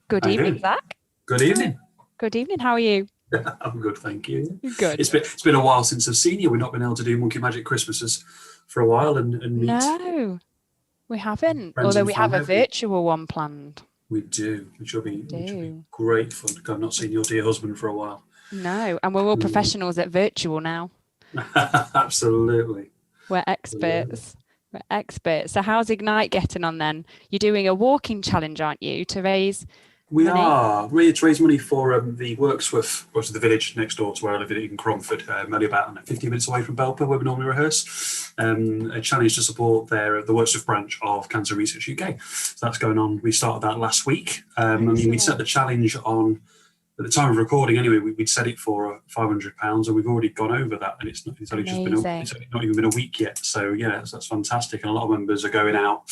Good How you evening, doing? Zach. Good evening. Good evening. How are you? I'm good, thank you. Good. It's been a while since I've seen you. We've not been able to do Monkey Magic Christmases for a while and meet No, we haven't. friends Although and we have a family. virtual one planned. We do, We which will be do. great fun. I've not seen your dear husband for a while. No, and we're all Mm. professionals at virtual now. Absolutely. We're Absolutely. experts. We're experts. So how's Ignite getting on then? You're doing a walking challenge, aren't you, to raise We money? are really to raise money for the Worksworth, which is the village next door to where I live in Cromford, only about 15 minutes away from Belper, where we normally rehearse. A challenge to support the Worksworth branch of Cancer Research UK. So that's going on. We started that last week. We set the Excellent. challenge on at the time of recording. Anyway, we'd set it for £500, and we've already gone over that, and it's only just been Amazing. it's only not even been a week yet. So yeah, that's fantastic, and a lot of members are going out.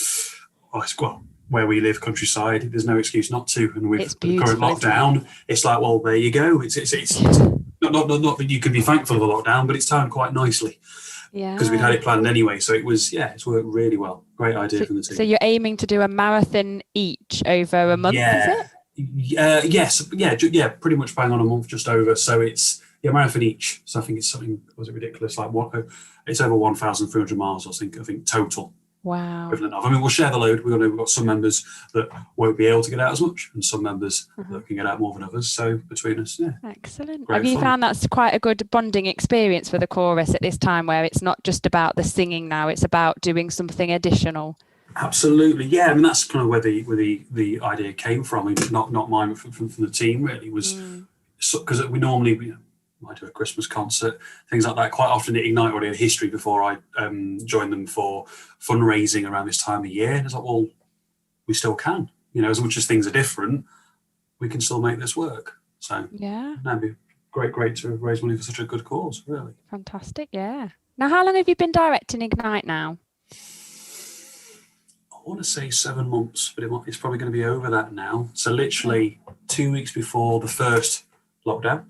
Well, where we live, countryside, there's no excuse not to. And It's with the current beautiful, isn't it? lockdown, it's like, well, there you go. It's not that you can be thankful of the lockdown, but it's timed quite nicely because we'd had Yeah. it planned anyway. So it's worked really well. Great idea So, from the so team. you're aiming to do a marathon each over a month, is Yeah. it? Yes. Yeah. Pretty much bang on a month, just over. So it's marathon each. So I think it's something. Was it ridiculous? Like what? It's over 1,300 miles. I think total Wow. equivalent of. I mean, we'll share the load. We've got some members that won't be able to get out as much, and some members Uh-huh. that can get out more than others. So between us, yeah, Excellent. Have great you fun. found that's quite a good bonding experience for the chorus at this time where it's not just about the singing now, it's about doing something additional? Absolutely, yeah. I mean, that's kind of where the idea came from. I mean, not mine, but from the team. Really was Mm. because we normally I do a Christmas concert, things like that. Quite often at Ignite already had history before I joined them for fundraising around this time of year. And it's like, well, we still can. As much as things are different, we can still make this work. So Yeah, that'd be great to raise money for such a good cause, really. fantastic. Yeah. Now, how long have you been directing Ignite now? I want to say 7 months, but it's probably going to be over that now. So Okay. literally 2 weeks before the first lockdown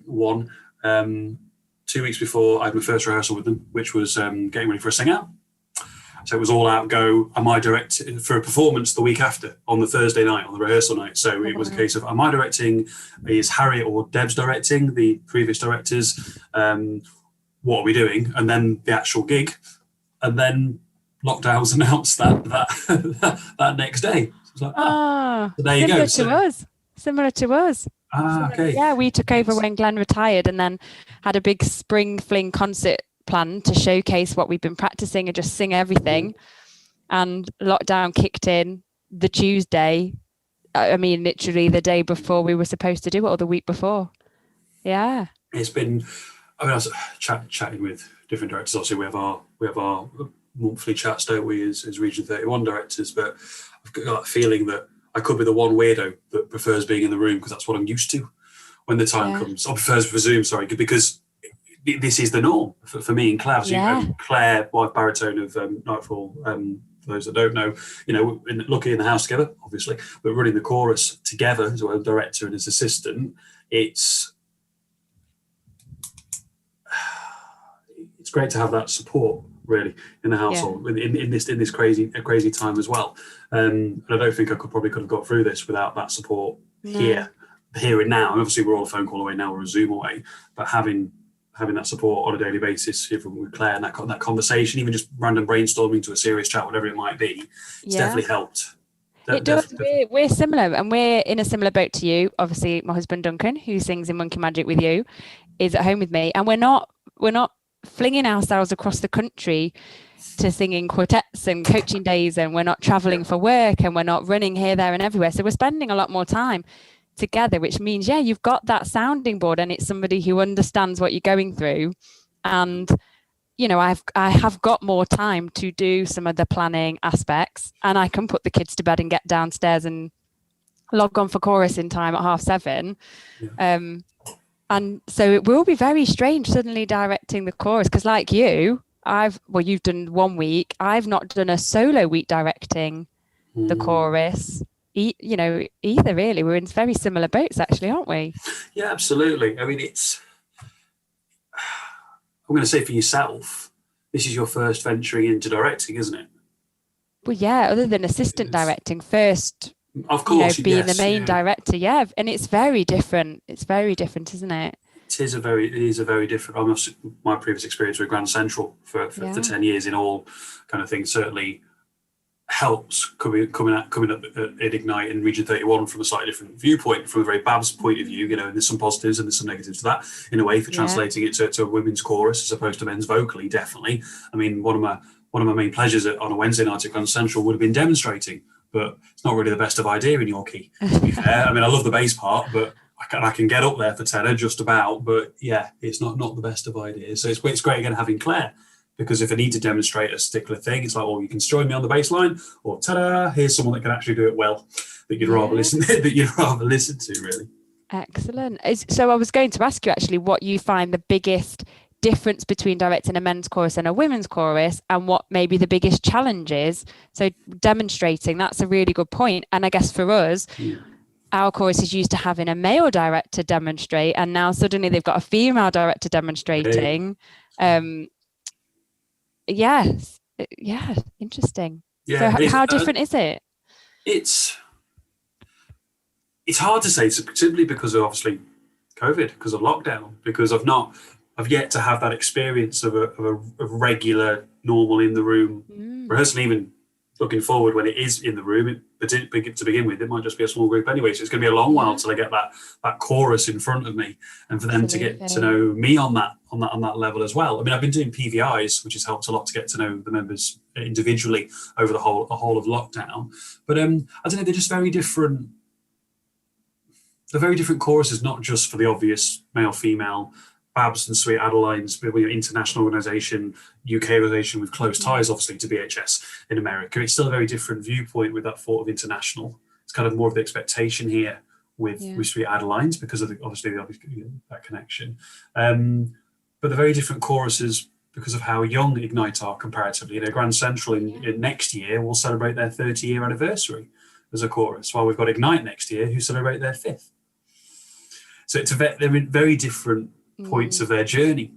one, 2 weeks before I had my first rehearsal with them, which was getting ready for a sing out. So it was all out go. Am I directing for a performance the week after on the Thursday night, on the rehearsal night? So Oh, it was a wow. case of, am I directing? Is Harriet or Deb's directing, the previous directors? What are we doing? And then the actual gig. And then lockdown was announced that next day. So it's like, Ah, so there you go. similar to So, us. Similar to us. okay. Yeah, we took over It's, when Glenn retired and then had a big spring fling concert planned to showcase what we've been practicing and just sing everything. And lockdown kicked in the Tuesday. I mean, literally the day before we were supposed to do it, or the week before. Yeah. it's been, I was chatting with different directors. Obviously, we have our monthly chats, don't we, as Region 31 directors, but I've got that feeling that I could be the one weirdo that prefers being in the room because that's what I'm used to when the time Yeah. comes. I prefers for Zoom, sorry, because this is the norm for me and Claire. Yeah. Claire, wife baritone of Nightfall, for those that don't know, lucky in the house together, obviously, but running the chorus together as well, director and his assistant, it's great to have that support really in the Yeah. household in this crazy time as well. And I don't think I could have got through this without that support No. here and now. And obviously we're all a phone call away now, we're a Zoom away, but having that support on a daily basis, even with Claire and that conversation, even just random brainstorming to a serious chat, whatever it might be, it's Yeah. definitely helped. It does. We're similar and we're in a similar boat to you. Obviously, my husband Duncan, who sings in Monkey Magic with you, is at home with me. And we're not flinging ourselves across the country to singing quartets and coaching days, and we're not traveling for work, and we're not running here, there, and everywhere. So we're spending a lot more time together, which means, yeah, you've got that sounding board and it's somebody who understands what you're going through. And I have got more time to do some of the planning aspects, and I can put the kids to bed and get downstairs and log on for chorus in time at 7:30. Yeah. And so it will be very strange suddenly directing the chorus because, like you, you've done 1 week. I've not done a solo week directing the chorus. Either really. We're in very similar boats, actually, aren't we? Yeah, absolutely. I mean, I'm going to say for yourself, this is your first venturing into directing, isn't it? Well, yeah. Other than assistant It's, directing, first Of course, being the yes, main yeah. director. Yeah, and it's very different. It's very different, isn't it? It is a very different. Almost my previous experience with Grand Central for 10 years in all kind of things certainly helps coming up at Ignite and Region 31 from a slightly different viewpoint, from a very Babs point of view. And there's some positives and there's some negatives to that in a way for translating it to a women's chorus as opposed to men's vocally. Definitely. I mean, one of my main pleasures on a Wednesday night at Grand Central would have been demonstrating, but it's not really the best of idea in your key, to be fair. I mean, I love the bass part, but I can get up there for tenor just about, but yeah, it's not the best of ideas. So it's great again having Claire, because if I need to demonstrate a particular thing, it's like, well, you can join me on the bass line, or ta-da, here's someone that can actually do it well that you'd rather listen to, really. Excellent. So I was going to ask you actually what you find the biggest difference between directing a men's chorus and a women's chorus, and what maybe the biggest challenge is. So demonstrating, that's a really good point. And I guess for us, our chorus is used to having a male director demonstrate, and now suddenly they've got a female director demonstrating. Yes. Yeah. Interesting. Yeah, so how different is it? It's hard to say, simply because of obviously COVID, because of lockdown, because I've yet to have that experience of a regular, normal in the room rehearsal. Even looking forward, when it is in the room, to begin with, it might just be a small group anyway. So it's going to be a long while till I get that chorus in front of me, and for them to get to know me on that level as well. I mean, I've been doing PVIs, which has helped a lot to get to know the members individually over the whole of lockdown. But I don't know, they're just very different. They're very different choruses, not just for the obvious male, female. Babs and Sweet Adeline's international organisation, UK organisation with close ties, obviously, to BHS in America. It's still a very different viewpoint with that thought of international. It's kind of more of the expectation here with Sweet Adeline's because of that connection. But the very different choruses because of how young Ignite are comparatively. Grand Central in next year will celebrate their 30-year anniversary as a chorus, while we've got Ignite next year who celebrate their 5th. So they're in very different points of their journey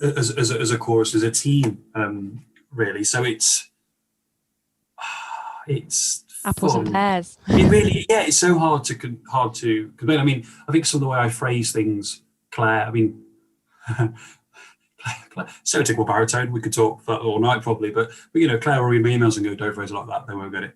as a chorus, as a team, really. So it's apples fun. and pears. It really, it's so hard to convey. I mean, I think some of the way I phrase things, Claire. I mean, stereotypical baritone. We could talk for all night probably, but Claire will read my emails and go, "Don't phrase it like that. They won't get it."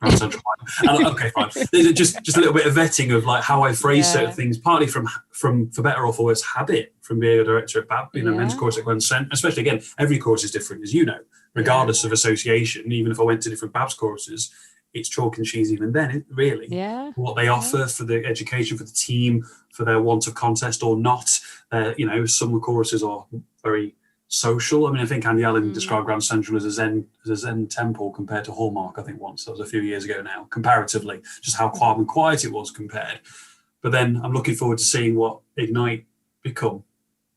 Okay, fine. There's just a little bit of vetting of like how I phrase certain things, partly from for better or for worse habit, from being a director at BAB, men's chorus at Grand Central. Especially again, every chorus is different, as you know, regardless of association. Even if I went to different BABS choruses, it's chalk and cheese even then, really. What they offer for the education, for the team, for their want of contest or not. Some choruses are very social. I mean, I think Andy Allen described Grand Central as a Zen temple compared to Hallmark, I think once. That was a few years ago now, comparatively, just how calm and quiet it was compared. But then I'm looking forward to seeing what Ignite become,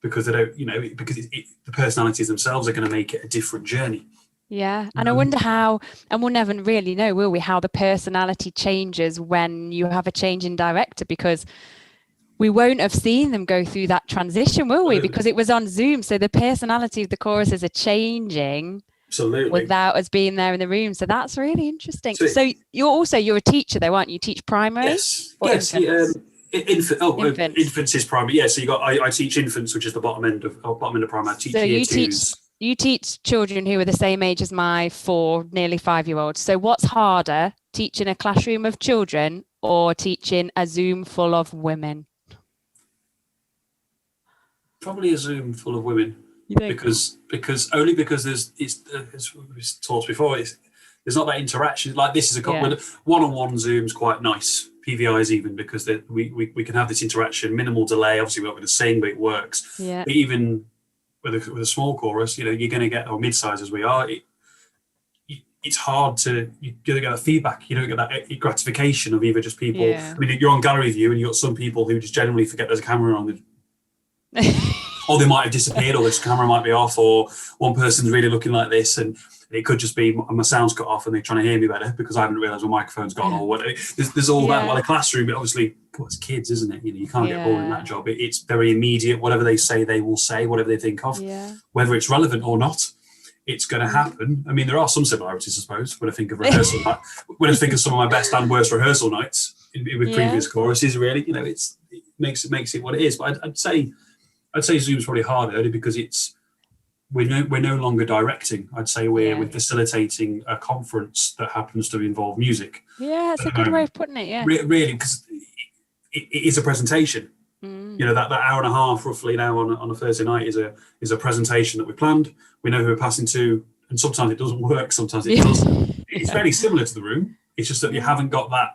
because they don't, because the personalities themselves are going to make it a different journey. Yeah, and I wonder how, and we'll never really know, will we, how the personality changes when you have a change in director, because we won't have seen them go through that transition, will we? Because it was on Zoom. So the personality of the choruses are changing without us being there in the room. So that's really interesting. So you're a teacher though, aren't you? You teach primary? Yes. Infants is primary. Yeah. So I teach infants, which is the bottom end of primary. I teach year twos. You teach children who are the same age as my 4, nearly 5-year-olds. So what's harder, teaching a classroom of children or teaching a Zoom full of women? Probably a Zoom full of women, because there's as we talked before, there's not that interaction. Like this is a couple one-on-one Zoom's quite nice. PVIs even, because we can have this interaction, minimal delay. Obviously we're not going to sing, but it works. Yeah. But even with a small chorus, you're going to get, or mid-size as we are, it's hard to get that feedback. You don't get that gratification of either just people. I mean, you're on gallery view and you've got some people who just generally forget there's a camera on. Or they might have disappeared, or this camera might be off, or one person's really looking like this, and it could just be my sound's cut off and they're trying to hear me better because I haven't realised my microphone's gone, or whatever. There's all that. While a classroom, but obviously, it's kids, isn't it? You can't get bored in that job. It's very immediate. Whatever they say, they will say. Whatever they think of, whether it's relevant or not. it's going to happen. I mean, there are some similarities, I suppose, when I think of rehearsal night, when I think of some of my best and worst rehearsal nights with previous choruses. Really, it makes it what it is. But I'd say Zoom's probably harder only because we're no longer directing. I'd say we're facilitating a conference that happens to involve music. Yeah, that's a good way of putting it. Yeah, really, because it is a presentation. That hour and a half roughly now on a Thursday night is a presentation that we planned. We know who we're passing to, and sometimes it doesn't work, sometimes it does. It's very similar to the room. It's just that you haven't got that.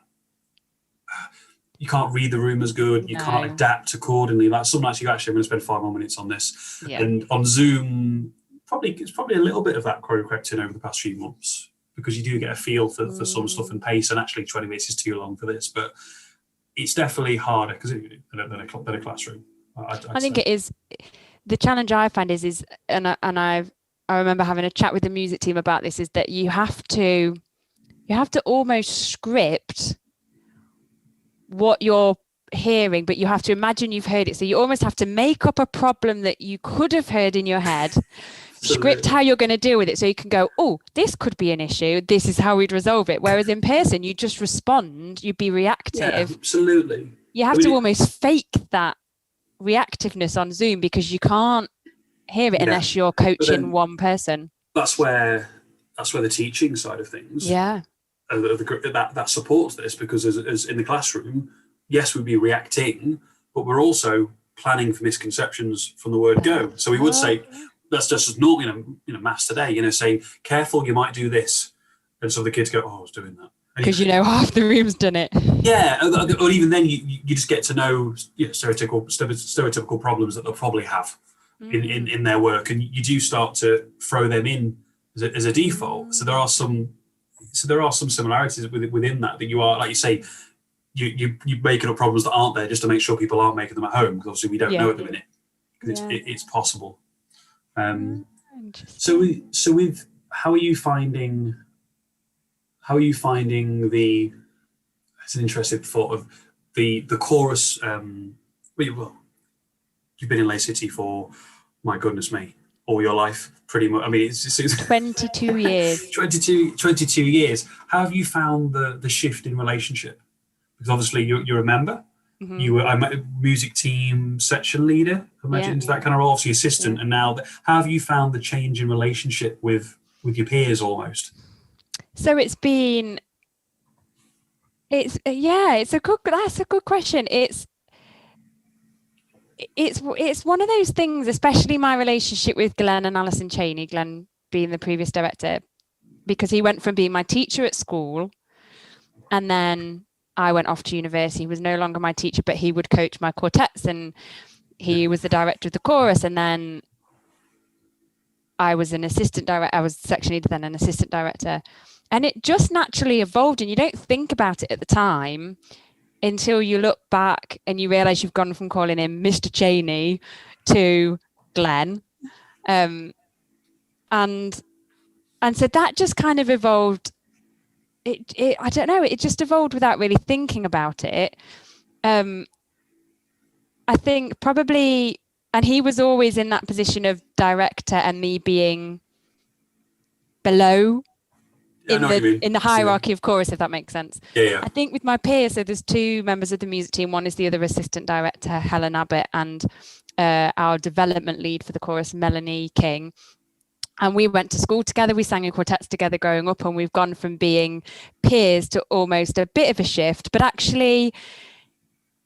You can't read the room as good. You can't adapt accordingly. Like some nights, I'm going to spend 5 more minutes on this, and on Zoom, it's probably a little bit of that crept in over the past few months, because you do get a feel for some stuff and pace, and actually 20 minutes is too long for this, but it's definitely harder than a classroom. I think it is. The challenge I find is I remember having a chat with the music team about this, is that you have to almost script what you're hearing, but you have to imagine you've heard it. So you almost have to make up a problem that you could have heard in your head, script how you're going to deal with it, so you can go, oh, this could be an issue, this is how we'd resolve it. Whereas in person, you just respond, you'd be reactive. Yeah, absolutely. You have to almost fake that reactiveness on Zoom, because you can't hear it unless you're coaching one person. That's where the teaching side of things that supports this, because as in the classroom, yes, we'd be reacting, but we're also planning for misconceptions from the word go. So we would say, that's just as normal, maths today, saying, careful, you might do this. And so the kids go, oh, I was doing that. Because half the room's done it. Yeah, or even then you just get to know stereotypical problems that they'll probably have in their work, and you do start to throw them in as a default. So there are some similarities within that you are, like you say, you're making up problems that aren't there just to make sure people aren't making them at home, because obviously we don't know at the minute, because it's possible. So with how are you finding the, it's an interesting thought of the chorus, well, you've been in Lay City for, my goodness me, all your life, pretty much. I mean, it's 22 years. 22 years. How have you found the shift in relationship? Because obviously you're a member. Mm-hmm. You were a music team section leader, I imagine, into that kind of role, obviously assistant, and now how have you found the change in relationship with your peers almost? So that's a good question. It's one of those things, especially my relationship with Glenn and Alison Cheney, Glenn being the previous director, because he went from being my teacher at school, and then I went off to university. He was no longer my teacher, but he would coach my quartets, and he was the director of the chorus. And then I was an assistant director. I was section leader, then an assistant director. And it just naturally evolved, and you don't think about it at the time until you look back and you realize you've gone from calling him Mr. Cheney to Glenn. And so that just kind of evolved. I don't know, it just evolved without really thinking about it. I think probably, and he was always in that position of director and me being below in the hierarchy of chorus, if that makes sense. Yeah. I think with my peers, so there's two members of the music team. One is the other assistant director, Helen Abbott, and our development lead for the chorus, Melanie King. And we went to school together. We sang in quartets together growing up, and we've gone from being peers to almost a bit of a shift. But actually,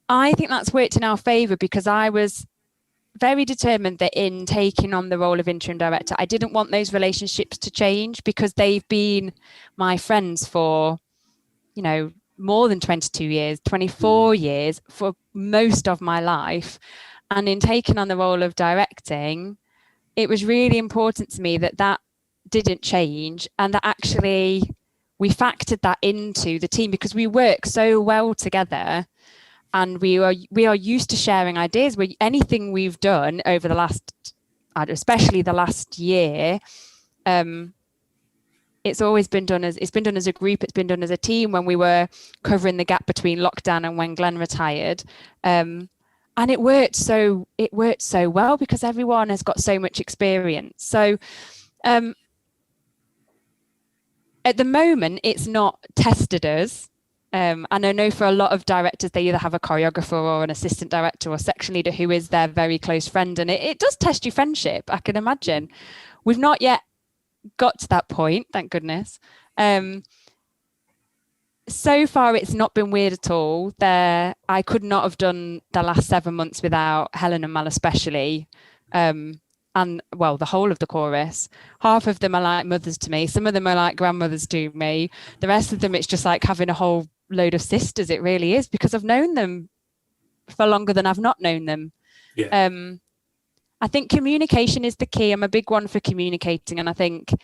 I think that's worked in our favour, because I was very determined that in taking on the role of interim director, I didn't want those relationships to change, because they've been my friends for, more than 22 years, 24 years, for most of my life. And in taking on the role of directing, it was really important to me that didn't change, and that actually we factored that into the team, because we work so well together. And we are used to sharing ideas. Anything we've done over the last, especially the last year, it's been done as a group. It's been done as a team. When we were covering the gap between lockdown and when Glenn retired, and it worked so well, because everyone has got so much experience. So at the moment, it's not tested us. And I know for a lot of directors, they either have a choreographer or an assistant director or section leader who is their very close friend. And it does test your friendship, I can imagine. We've not yet got to that point, thank goodness. So far, it's not been weird at all. I could not have done the last 7 months without Helen and Mal especially. And well, the whole of the chorus. Half of them are like mothers to me. Some of them are like grandmothers to me. The rest of them, it's just like having a whole load of sisters. It really is, because I've known them for longer than I've not known them. Yeah. I think communication is the key. I'm a big one for communicating, and I think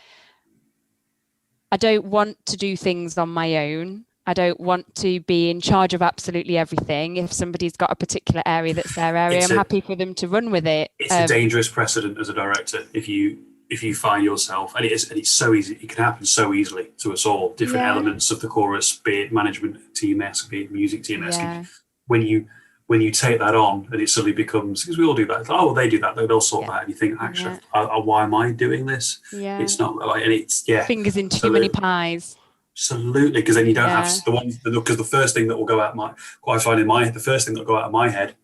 I don't want to do things on my own. I don't want to be in charge of absolutely everything. If somebody's got a particular area that's their area, I'm happy for them to run with it. It's a dangerous precedent as a director if you find yourself, and it's so easy. It can happen so easily to us all. Different elements of the chorus, be it management team-esque, be it music team-esque. Yeah. When you take that on, and it suddenly becomes, because we all do that. It's like, oh, well, they do that. They'll sort that. And you think, actually, why am I doing this? Yeah. It's not like, and it's fingers in too many pies. Absolutely, because then you don't have the ones, because the first thing that will go out the first thing that will go out of my head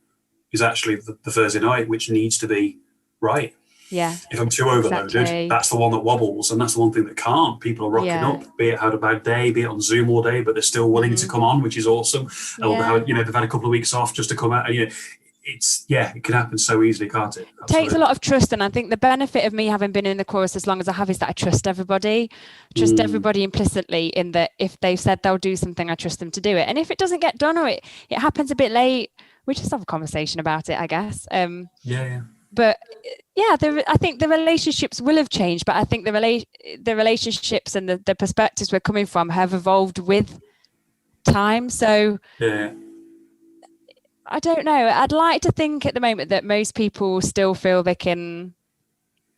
is actually the Thursday night, which needs to be right. Yeah. If I'm too overloaded, that's the one that wobbles, and that's the one thing that can't. People are rocking up, be it had a bad day, be it on Zoom all day, but they're still willing to come on, which is awesome. Or they've had a couple of weeks off just to come out, and it can happen so easily, can't it? Absolutely. It takes a lot of trust, and I think the benefit of me having been in the chorus as long as I have is that I trust everybody. Everybody implicitly, in that if they've said they'll do something, I trust them to do it. And if it doesn't get done, or it happens a bit late, we just have a conversation about it, I guess. But I think the relationships will have changed, but I think the relationships and the perspectives we're coming from have evolved with time. So I don't know. I'd like to think at the moment that most people still feel they can,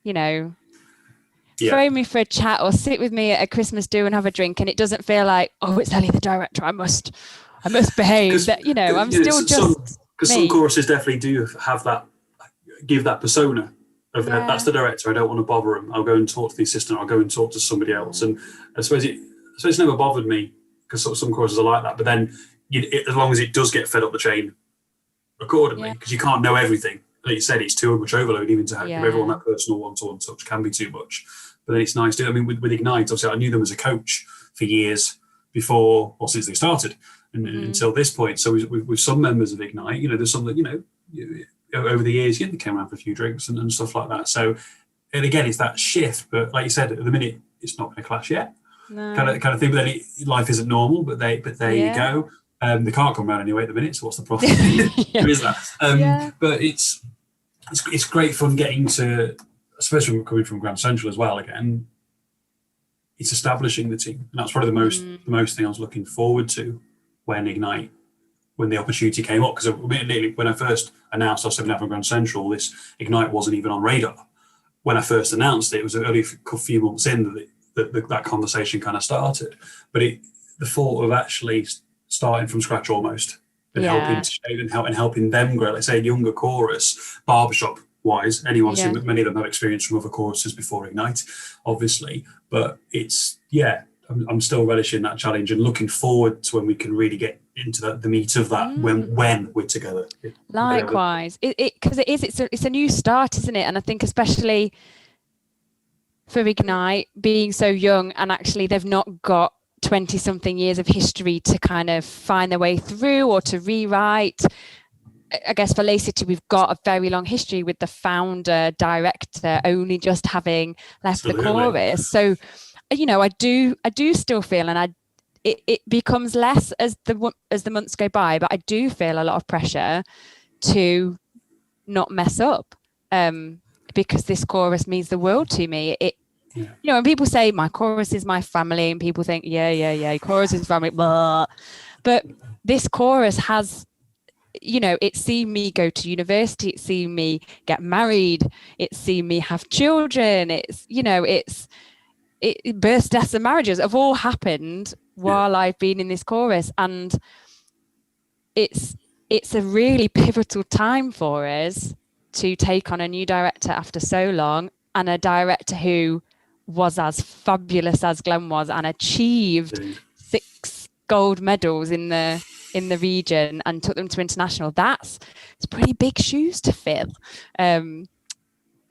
throw me for a chat or sit with me at a Christmas do and have a drink, and it doesn't feel like, oh, it's Ellie the director, I must behave. That I'm still just because some choruses definitely do have that, give that persona of that's the director. I don't want to bother him. I'll go and talk to the assistant. I'll go and talk to somebody else. And I suppose it's never bothered me, because some choruses are like that. But then, as long as it does get fed up the chain accordingly, because you can't know everything. Like you said, it's too much overload. Even to give everyone that personal one-to-one touch can be too much. But then it's nice to. I mean, with Ignite, obviously, I knew them as a coach for years before, or since they started, and until this point. So with some members of Ignite, there's some that over the years, they came around for a few drinks and stuff like that. So, and again, it's that shift. But like you said, at the minute, it's not going to clash yet. No. Kind of thing. But then life isn't normal. But there you go. They can't come around anyway at the minute. So what's the problem? There is that. But it's great fun getting to, especially coming from Grand Central as well. Again, it's establishing the team, and that's probably the most thing I was looking forward to when the opportunity came up, because when I first announced I was stepping out from Grand Central, this Ignite wasn't even on radar. When I first announced it was only a few months in that conversation kind of started. But the thought of actually starting from scratch almost, and helping to shape and helping them grow, let's say a younger chorus, barbershop wise, anyone, many of them have experience from other choruses before Ignite, obviously, but I'm still relishing that challenge and looking forward to when we can really get into the meat of that when we're together. Likewise, because it's a new start, isn't it? And I think especially for Ignite being so young, and actually they've not got 20-something years of history to kind of find their way through or to rewrite. I guess for Lay City, we've got a very long history with the founder director only just having left the chorus. So, I do still feel, and it becomes less as the months go by, but I do feel a lot of pressure to not mess up, because this chorus means the world to me. When people say my chorus is my family, and people think, chorus is family, blah. But this chorus has, it's seen me go to university, it's seen me get married, it's seen me have children, births, deaths and marriages have all happened while I've been in this chorus, and it's a really pivotal time for us to take on a new director after so long, and a director who was as fabulous as Glenn was and achieved 6 gold medals in the region and took them to international, it's pretty big shoes to fill. And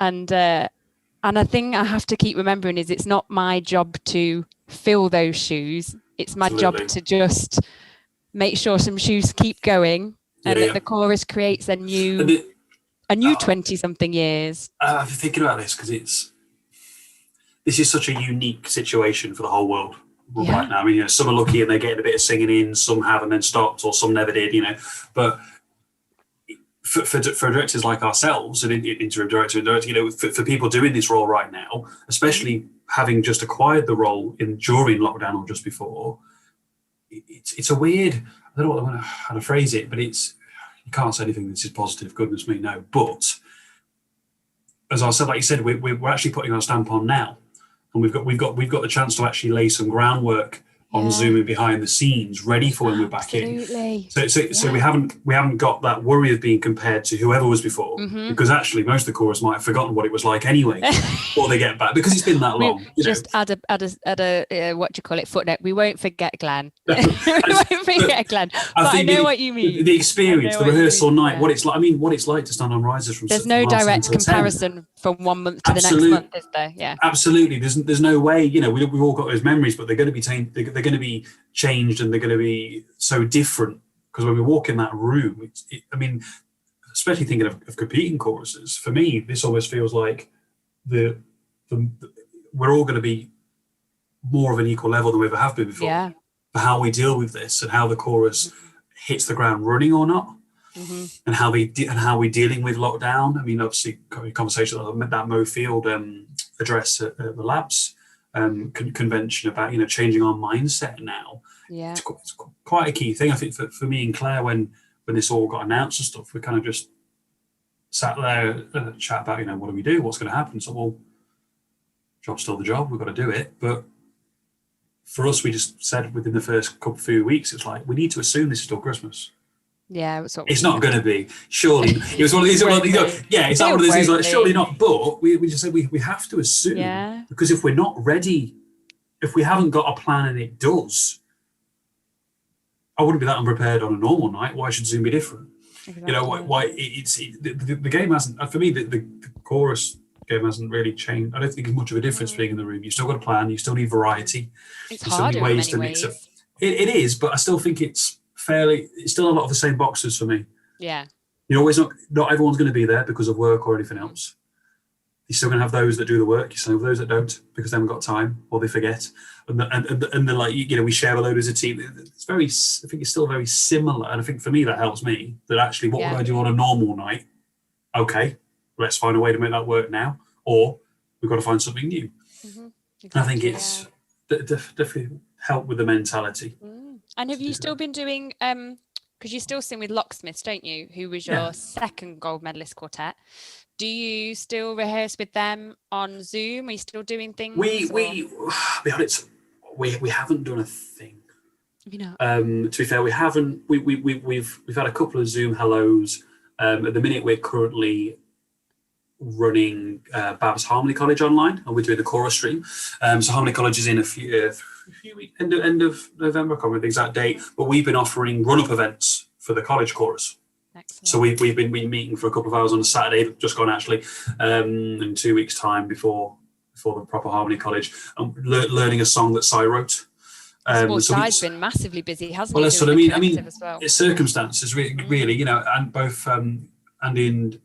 I think I have to keep remembering is it's not my job to fill those shoes. It's my job to just make sure some shoes keep going and that the chorus creates a new 20-something years. I've been thinking about this because this is such a unique situation for the whole world right now. I mean, some are lucky and they're getting a bit of singing in, some have and then stopped, or some never did, But for directors like ourselves and interim director and director, for people doing this role right now, especially having just acquired the role during lockdown or just before, it's a weird. I don't know how to phrase it, but you can't say anything this is positive. Goodness me, no. But as I said, like you said, we're actually putting our stamp on now, and we've got the chance to actually lay some groundwork on Zoom and behind the scenes, ready for when we're back in. So we haven't got that worry of being compared to whoever was before, because actually most of the chorus might have forgotten what it was like anyway, before they get back, because it's been that long. Add a what do you call it, footnote. We won't forget Glenn. We won't forget Glenn. But I know what you mean. The experience, the rehearsal night, what it's like. I mean, what it's like to stand on risers from. There's no direct comparison from one month to the next month, is there? Yeah, absolutely. There's no way. We've all got those memories, but they're going to be they're going to be changed, and they're going to be so different, because when we walk in that room, especially thinking of competing choruses, for me this almost feels like we're all going to be more of an equal level than we ever have been before, for how we deal with this and how the chorus hits the ground running or not, and how we're dealing with lockdown. I mean, obviously conversation that Mo Field address at the Labs convention about changing our mindset now. It's quite a key thing, I think, for me and Claire, when this all got announced and stuff. We kind of just sat there and chat about what do we do, what's going to happen. So, well, job's still the job, we've got to do it. But for us, we just said within the first few weeks, it's like, we need to assume this is still Christmas. It's not going to be. Surely it was one of these. It's not one of those things like surely not. But we just said we have to assume, because if we're not ready, if we haven't got a plan and it does, I wouldn't be that unprepared on a normal night. Why should Zoom be different? Exactly. Why the game hasn't. For me, the chorus game hasn't really changed. I don't think there's much of a difference being in the room. You still got a plan. You still need variety. It's harder in many ways. It is, but I still think it's still a lot of the same boxes for me. You're always not everyone's going to be there because of work or anything else. You're still going to have those that do the work. You still have those that don't because they haven't got time or they forget. And they're like, we share a load as a team. I think it's still very similar. And I think for me, that helps me, that actually what would I do on a normal night? Okay, let's find a way to make that work now. Or we've got to find something new. Exactly, I think it's definitely help with the mentality. And have you still been doing, because you still sing with Locksmiths, don't you, who was your second gold medalist quartet? Do you still rehearse with them on Zoom? Are you still doing things? We haven't done a thing. To be fair, we haven't. We've had a couple of Zoom hellos. At the minute, we're currently running Babs Harmony College online, and we're doing the chorus stream. So Harmony College is in a few weeks, end of November. I can't remember the exact date, but we've been offering run-up events for the college chorus. Excellent. So we've been meeting for a couple of hours on a Saturday, just gone actually, in 2 weeks' time before the proper Harmony College, and learning a song that Si wrote. Si's been massively busy, hasn't he? Well, that's what I mean. It's circumstances, really, and both and in.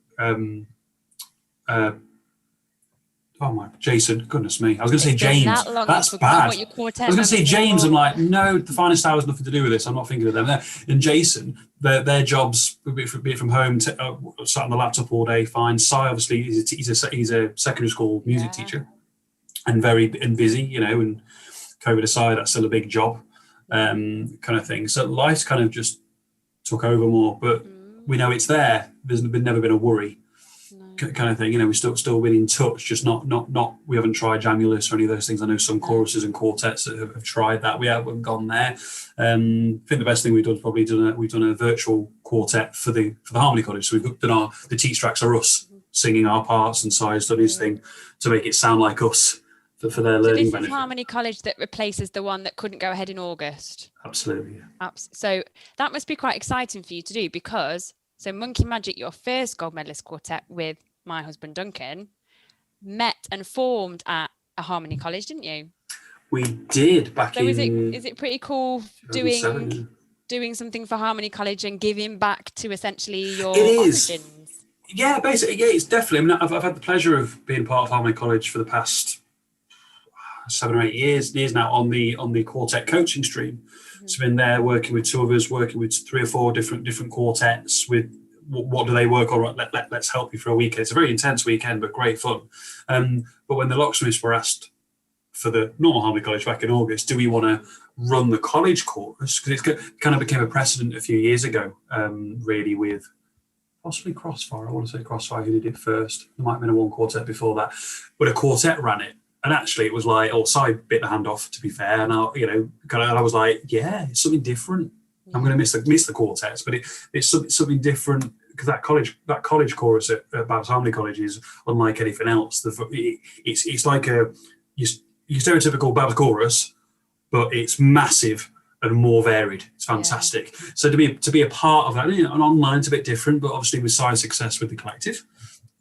Jason, goodness me. I was going to say James. That's bad. I was going to say James. I'm like, no, the finest hour has nothing to do with this. I'm not thinking of them there. And Jason, their jobs, be it from home, sat on the laptop all day, fine. Si, obviously, he's a secondary school music teacher and very busy, and COVID aside, that's still a big job kind of thing. So life's kind of just took over more, but we know it's there. There's never been a worry. Kind of thing, we're still been in touch, just not we haven't tried Jamulus or any of those things. I know some choruses and quartets that have tried that. We haven't gone there. I think the best thing we've done is probably we've done a virtual quartet for the Harmony College. So we've done the teach tracks are us singing our parts, and Si's done his thing to make it sound like us for their So learning this benefit. is Harmony College that replaces the one that couldn't go ahead in August. Absolutely. So that must be quite exciting for you to do, because so Monkey Magic, your first gold medalist quartet with my husband Duncan, met and formed at a Harmony College, didn't you? We did back So in. is it pretty cool 2007, yeah. doing something for Harmony College and giving back to essentially your It is. origins? Yeah, basically, yeah, it's definitely. I mean, I've had the pleasure of being part of Harmony College for the past 7 or 8 years now on the quartet coaching stream. So I've been there working with 2 of us, working with 3 or 4 different quartets with what do they work on? Right, let's help you for a weekend. It's a very intense weekend, but great fun. But when the locksmiths were asked for the normal Harmony College back in August, do we want to run the college chorus? Because it kind of became a precedent a few years ago, really, with possibly Crossfire. I want to say Crossfire who did it first. There might have been a one quartet before that, but a quartet ran it. And actually, it was like, Si bit the hand off, to be fair. And I was like, yeah, it's something different. I'm going to miss the quartets, but it's something different, because that college chorus at Babs Harmony College is unlike anything else. It's like your stereotypical Babs chorus, but it's massive and more varied. It's fantastic. Yeah. So to be a part of that, and online it's a bit different, but obviously with size success with the collective,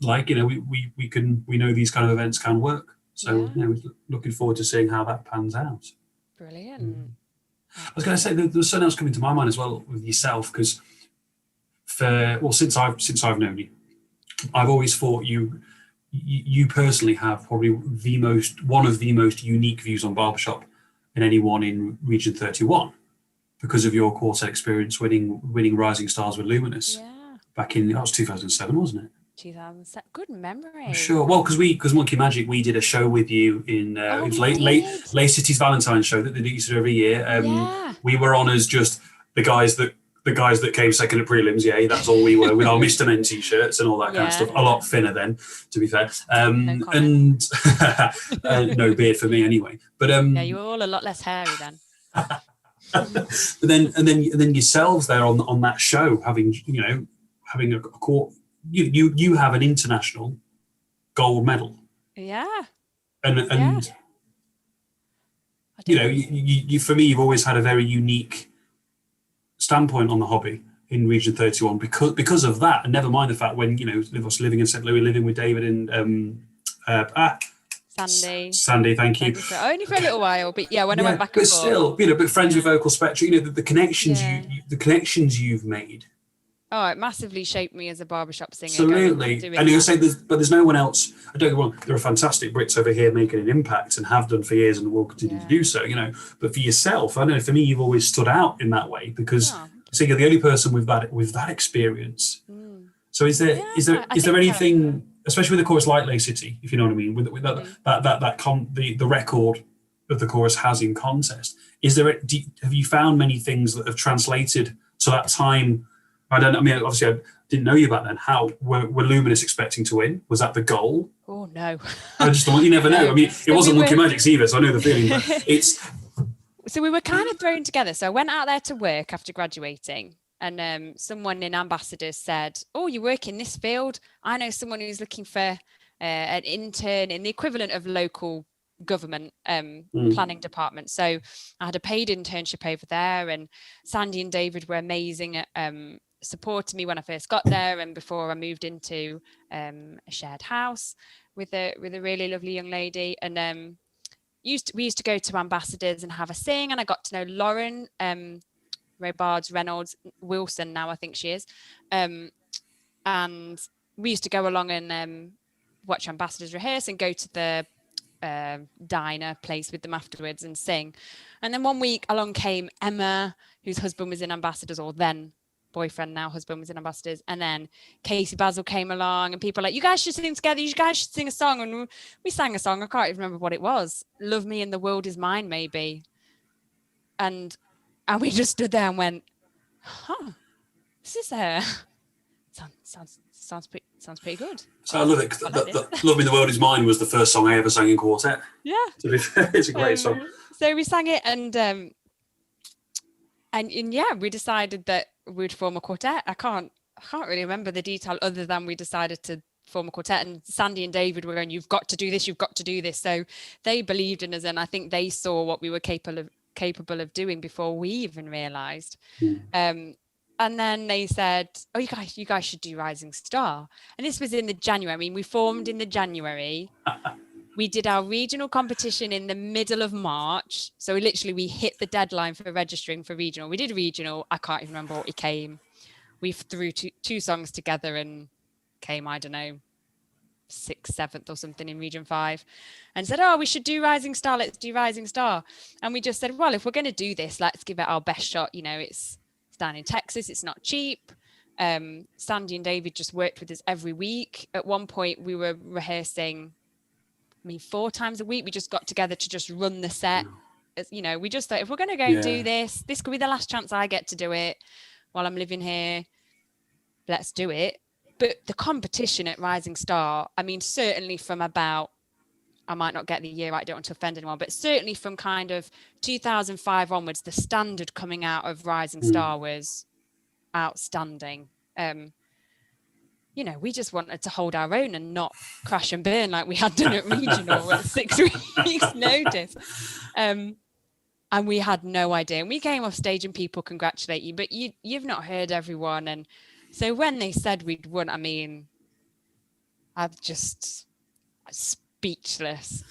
we know these kind of events can work. So we're looking forward to seeing how that pans out. Brilliant. I was going to say there's something else coming to my mind as well with yourself, because since I've known you, I've always thought you personally have probably one of the most unique views on barbershop in anyone in Region 31, because of your quartet experience winning Rising Stars with Luminous back in, that was 2007, wasn't it? 2007. Good memory. Sure. Well, because Monkey Magic, we did a show with you in it was Lay City's Valentine's show that they do every year. We were on as just the guys that came second at prelims. Yeah, that's all we were, with our Mr. Men t-shirts and all that kind of stuff. A lot thinner then, to be fair. And no beard for me anyway. But you were all a lot less hairy then. But then yourselves there on that show, having a court. You have an international gold medal. Yeah. And you for me, you've always had a very unique standpoint on the hobby in Region 31 because of that, and never mind the fact when living in St. Louis, living with David and Sandy, thank you. Only for a little while, but when I went back and forth. But still, but friends with Vocal Spectrum, the connections the connections you've made. Oh, it massively shaped me as a barbershop singer. Absolutely. And you say there's no one else. I don't get wrong. There are fantastic Brits over here making an impact and have done for years and will continue to do so, But for yourself, I don't know, for me, you've always stood out in that way, because you're the only person with that experience. So is there anything, especially with the chorus like Lay City, if you know what I mean, with the record that the chorus has in contest, have you found many things that have translated to that time? Obviously I didn't know you back then. How were Luminous expecting to win? Was that the goal? Oh no. I just thought, you never know. It wasn't Monkey Magic's either, so I know the feeling, but it's. So we were kind of thrown together. So I went out there to work after graduating, and someone in Ambassadors said, "Oh, you work in this field? I know someone who's looking for an intern in the equivalent of local government planning department." So I had a paid internship over there, and Sandy and David were amazing at supported me when I first got there, and before I moved into a shared house with a really lovely young lady. And we used to go to Ambassadors and have a sing, and I got to know Lauren Robards Reynolds Wilson, now I think she is, and we used to go along and watch Ambassadors rehearse and go to the diner place with them afterwards and sing. And then one week along came Emma, whose husband was in Ambassadors, or then boyfriend, now husband, was in Ambassadors. And then Casey Basil came along, and people were like, you guys should sing together, you guys should sing a song. And we sang a song. I can't even remember what it was. Love Me and the World Is Mine, maybe. And we just stood there and went, this is sounds pretty good. So I love it. Love Me and the World Is Mine was the first song I ever sang in quartet. Yeah. To be fair, it's a great song. So we sang it, and we decided that we'd form a quartet. I can't really remember the detail, other than we decided to form a quartet, and Sandy and David were going, you've got to do this, you've got to do this. So they believed in us, and I think they saw what we were capable of doing before we even realized. And then they said, oh, you guys should do Rising Star. And this was in the January. I mean, we formed in the January. We did our regional competition in the middle of March. So we hit the deadline for registering for regional. We did regional. I can't even remember what we came. We threw two songs together and came, I don't know, 6th, 7th or something in Region 5, and said, oh, we should do Rising Star. Let's do Rising Star. And we just said, well, if we're going to do this, let's give it our best shot. You know, it's down in Texas. It's not cheap. Sandy and David just worked with us every week. At one point, we were rehearsing 4 times a week. We just got together to just run the set. You know, we just thought, if we're going to go do this could be the last chance I get to do it while I'm living here. Let's do it. But the competition at Rising Star, I mean, certainly from about, I might not get the year right, I don't want to offend anyone, but certainly from kind of 2005 onwards, the standard coming out of Rising Star was outstanding. You know, we just wanted to hold our own and not crash and burn like we had done at regional at 6 weeks notice. And we had no idea. And we came off stage and people congratulate you, but you've not heard everyone. And so when they said we'd won, I mean, I'm just speechless.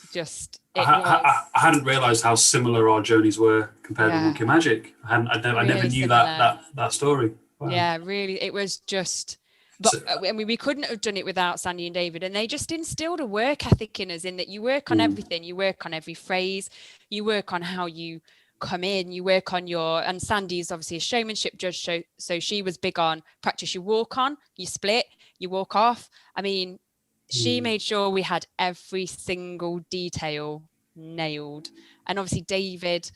I hadn't realised how similar our journeys were compared with Monkey Magic. I never knew that story. Wow. Yeah, really, it was just. But I mean, we couldn't have done it without Sandy and David, and they just instilled a work ethic in us, in that you work on everything, you work on every phrase, you work on how you come in, you work on and Sandy's obviously a showmanship judge, so she was big on practice you walk on, you split, you walk off. I mean, she made sure we had every single detail nailed. And obviously David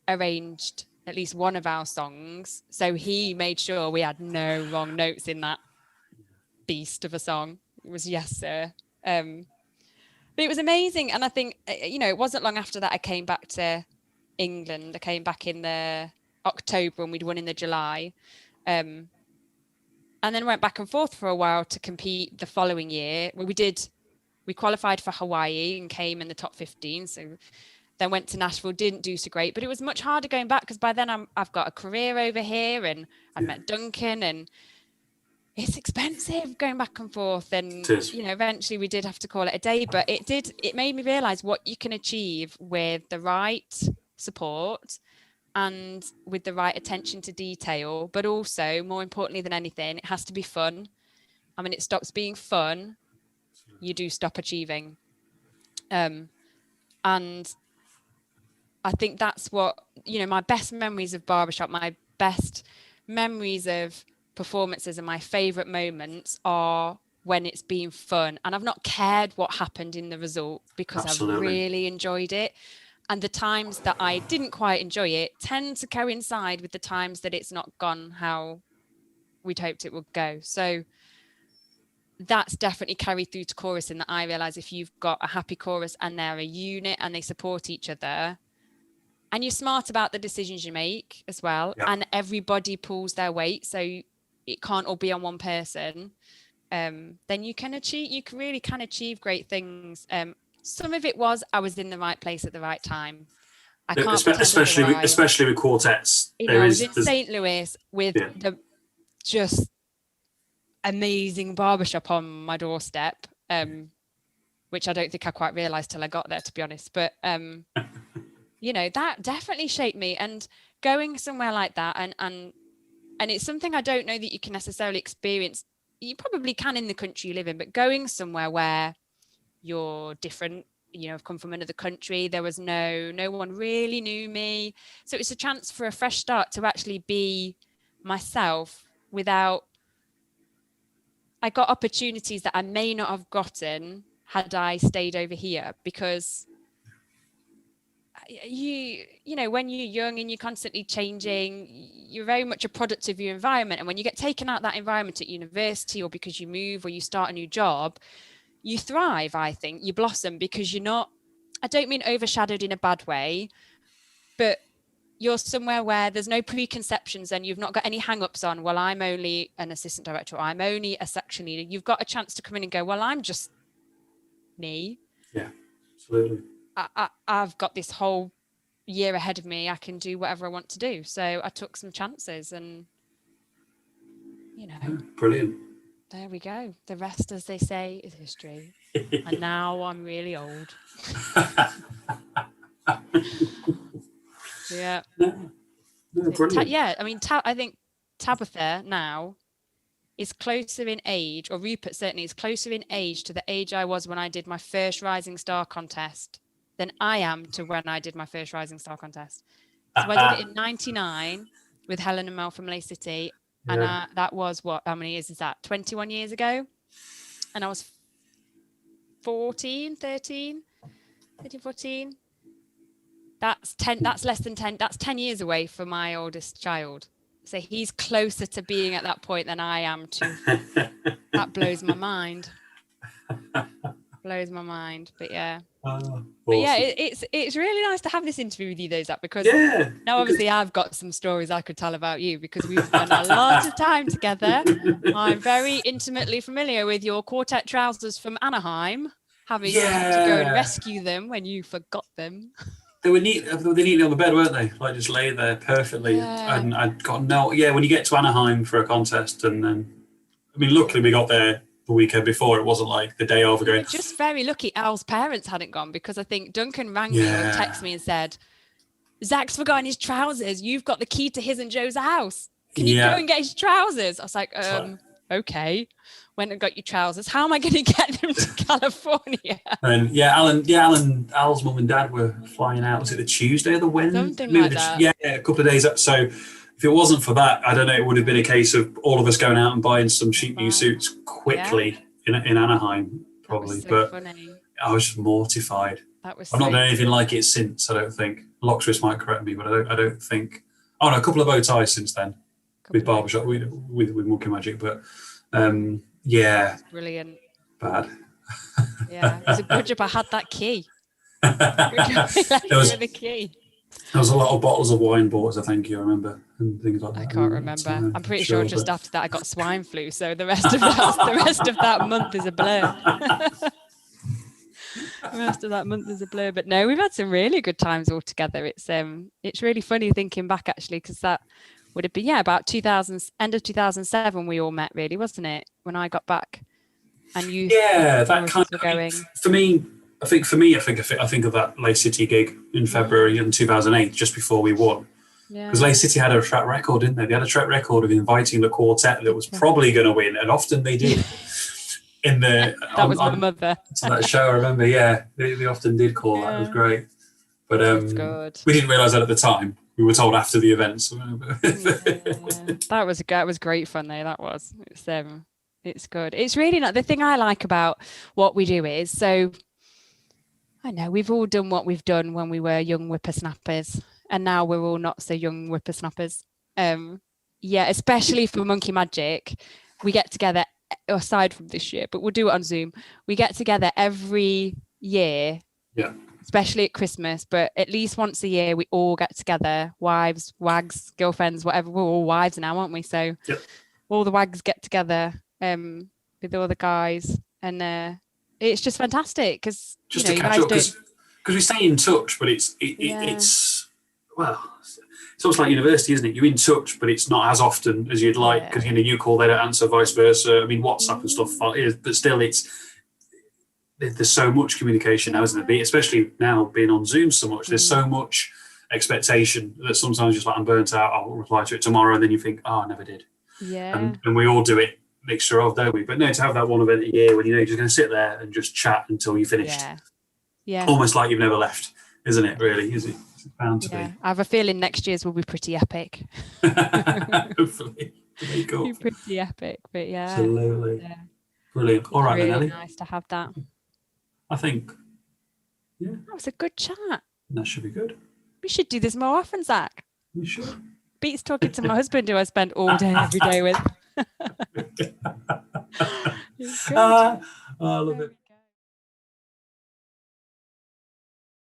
arranged at least one of our songs, so he made sure we had no wrong notes in that beast of a song. It was yes sir. But it was amazing. And I think, you know, it wasn't long after that I came back to England. I came back in the October and we'd won in the July, and then went back and forth for a while to compete the following year. We qualified for Hawaii and came in the top 15, so then went to Nashville, didn't do so great, but it was much harder going back because by then I've got a career over here, and I met Duncan, and it's expensive going back and forth. And you know, eventually we did have to call it a day, but it made me realize what you can achieve with the right support and with the right attention to detail, but also more importantly than anything, it has to be fun. I mean, it stops being fun, you do stop achieving. And I think that's what, you know, my best memories of barbershop, my best memories of performances and my favorite moments are when it's been fun. And I've not cared what happened in the result because I've really enjoyed it. And the times that I didn't quite enjoy it tend to coincide with the times that it's not gone how we'd hoped it would go. So that's definitely carried through to chorus, in that I realize if you've got a happy chorus and they're a unit and they support each other, and you're smart about the decisions you make as well, and everybody pulls their weight, so it can't all be on one person, then you really can achieve great things. Some of it was I was in the right place at the right time. I can't especially with quartets. I was in St. Louis with the just amazing barbershop on my doorstep, which I don't think I quite realised till I got there, to be honest. But you know, that definitely shaped me. And going somewhere like that, and it's something I don't know that you can necessarily experience. You probably can in the country you live in, but going somewhere where you're different, you know, I've come from another country, there was no one really knew me, so it's a chance for a fresh start to actually be myself. I got opportunities that I may not have gotten had I stayed over here, because you know, when you're young and you're constantly changing, you're very much a product of your environment. And when you get taken out of that environment at university, or because you move or you start a new job, you thrive. I think you blossom because you're not, I don't mean overshadowed in a bad way, but you're somewhere where there's no preconceptions and you've not got any hang-ups on, well, I'm only an assistant director, or I'm only a section leader. You've got a chance to come in and go, well, I'm just me. Yeah, absolutely. I've got this whole year ahead of me. I can do whatever I want to do. So I took some chances and, Brilliant. There we go. The rest, as they say, is history. And now I'm really old. Yeah. Brilliant. I mean, I think Tabitha now is closer in age, or Rupert certainly is closer in age to the age I was when I did my first Rising Star contest than I am to when I did my first Rising Star contest. So I did it in 99 with Helen and Mel from Lay City. And that was how many years is that? 21 years ago. And I was 13, 14. That's less than 10. That's 10 years away from my oldest child. So he's closer to being at that point than I am to. That blows my mind. Blows my mind. But yeah. Awesome. But yeah, it's really nice to have this interview with you though, Zach, because now obviously I've got some stories I could tell about you because we've spent a lot of time together. I'm very intimately familiar with your quartet trousers from Anaheim, having to go and rescue them when you forgot them. They were neatly on the bed, weren't they? Like just lay there perfectly. And I'd got when you get to Anaheim for a contest, and then, I mean, luckily we got there the weekend before. It wasn't like the day of going. Just very lucky Al's parents hadn't gone, because I think Duncan rang me or texted me and said, Zach's forgotten his trousers. You've got the key to his and Joe's house. Can you go and get his trousers? I was like, okay. Went and got your trousers. How am I going to get them to California? And Al's mum and dad were flying out. Was it the Tuesday or the Wednesday? Something like that. Yeah, a couple of days up. So if it wasn't for that, I don't know, it would have been a case of all of us going out and buying some cheap new suits quickly in Anaheim, probably. But funny. I was just mortified. I've not done anything like it since, I don't think. Locksmith might correct me, but I don't think. Oh no, a couple of bow ties since then with barbershop, with Monkey Magic, but brilliant. Bad. Yeah, it was a good job I had that key. There was a lot of bottles of wine bought as a thank you, I remember, and things like that. I can't remember. I'm pretty sure just after that I got swine flu, so the rest of that month is a blur. The rest of that month is a blur. But no, we've had some really good times all together. It's really funny thinking back, actually, because that would have been about end of 2007 we all met, really, wasn't it, when I got back and you that kind of going. I think of that Lay City gig in February in 2008, just before we won, because Lay City had a track record, didn't they? They had a track record of inviting the quartet that was probably going to win, and often they did. That was my mother. To that show, I remember. They often did call that. It was great, but we didn't realise that at the time. We were told after the events. That was great fun though. That was. It's good. It's really not the thing I like about what we do is, so I know we've all done what we've done when we were young whippersnappers, and now we're all not so young whippersnappers. Especially for Monkey Magic, we get together. Aside from this year, but we'll do it on Zoom. We get together every year, especially at Christmas, but at least once a year we all get together, wives, wags, girlfriends, whatever. We're all wives now, aren't we? So all the wags get together with all the guys, and it's just fantastic because to catch up, because we stay in touch, but it's it's almost like university, isn't it? You're in touch, but it's not as often as you'd like, because you call, they don't answer, vice versa. I mean, WhatsApp and stuff is, but still, there's so much communication now, isn't there? Especially now being on Zoom so much, there's so much expectation that sometimes just like, I'm burnt out, I'll reply to it tomorrow, and then you think, I never did. And we all do it mixture of, don't we? But no, to have that one event a year when you're just going to sit there and just chat until you finished, almost like you've never left, isn't it? Really, is it? Bound to be. I have a feeling next year's will be pretty epic. Hopefully. Be pretty epic, but absolutely. Brilliant. All right, really then, Ellie. Nice to have that. I think. That was a good chat. That should be good. We should do this more often, Zach. We should. Beats talking to my husband, who I spend all day every day with. I love it.